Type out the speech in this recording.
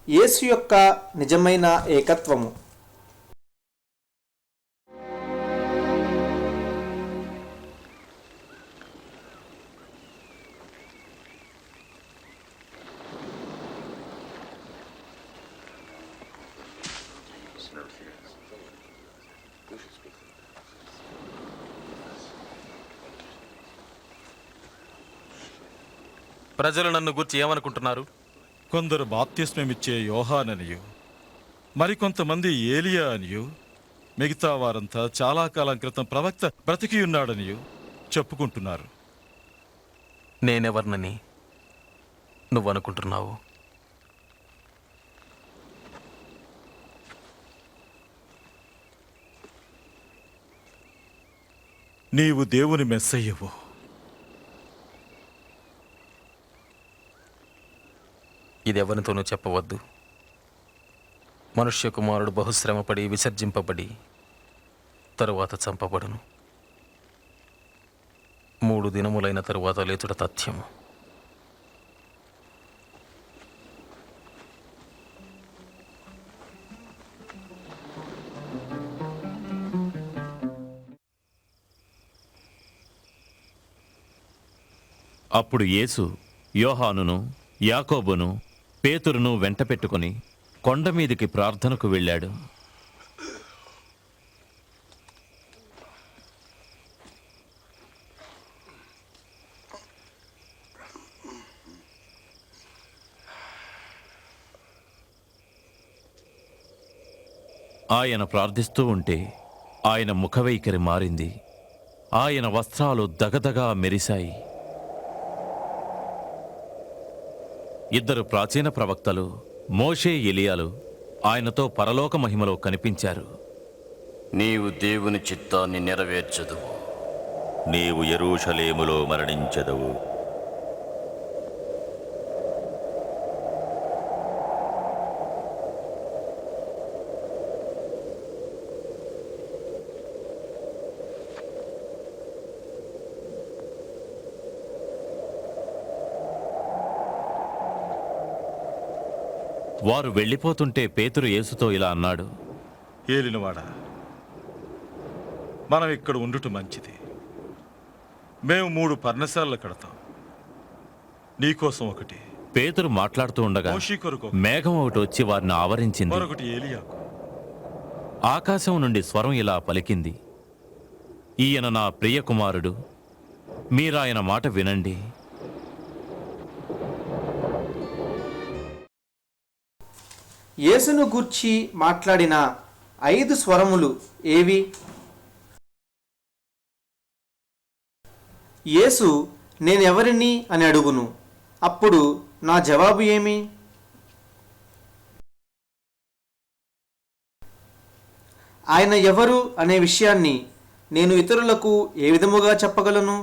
యేసు యొక్క నిజమైన ఏకత్వము. ప్రజలు నన్ను గురించి ఏమనుకుంటున్నారు? కొందరు బాప్తిస్మమిచ్చే యోహాననియు, మరికొంతమంది ఏలియా అనియు, మిగతా వారంతా చాలా కాలం క్రితం ప్రవక్త బ్రతికియున్నాడనియు చెప్పుకుంటున్నారు. నేనెవర్నని నువ్వనుకుంటున్నావు? నీవు దేవుని మెస్సయ్యవు. ఇది ఎవరితోనూ చెప్పవద్దు. మనుష్య కుమారుడు బహుశ్రమపడి విసర్జింపబడి తరువాత చంపబడును. 3 దినములైన తరువాత లేచుట తథ్యము. అప్పుడు యేసు యోహానును, యాకోబును, పేతురును వెంట పెట్టుకుని కొండమీదికి ప్రార్థనకు వెళ్ళాడు. ఆయన ప్రార్థిస్తూ ఉంటే ఆయన ముఖవైఖరి మారింది. ఆయన వస్త్రాలు దగదగా మెరిశాయి. 2 ప్రాచీన ప్రవక్తలు మోషే, ఎలియాలు ఆయనతో పరలోక మహిమలో కనిపించారు. నీవు దేవుని చిత్తాన్ని నెరవేర్చదువు. నీవు యెరూషలేములో మరణించెదవు. వారు వెళ్ళిపోతుంటే పేతురు యేసుతో ఇలా అన్నాడు. ఏలినవాడా, మనం ఇక్కడ ఉండుట మంచిది. మేము 3 పర్ణశాలలు కడతాం. నీకోసం ఒకటి, పేతురు మాట్లాడుతూ ఉండగా మోషే కొరకు మేఘం ఒకటి వచ్చి వారిని ఆవరించింది. మరొకటి ఏలియాకు. ఆకాశం నుండి స్వరం ఇలా పలికింది, ఈయన నా ప్రియ కుమారుడు, మీరాయన మాట వినండి. యేసును గూర్చి మాట్లాడిన 5 స్వరములు ఏవి? యేసు నేనెవరిని అని అడుగును. అప్పుడు నా జవాబు ఏమి? ఆయన ఎవరు అనే విషయాన్ని నేను ఇతరులకు ఏ విధముగా చెప్పగలను?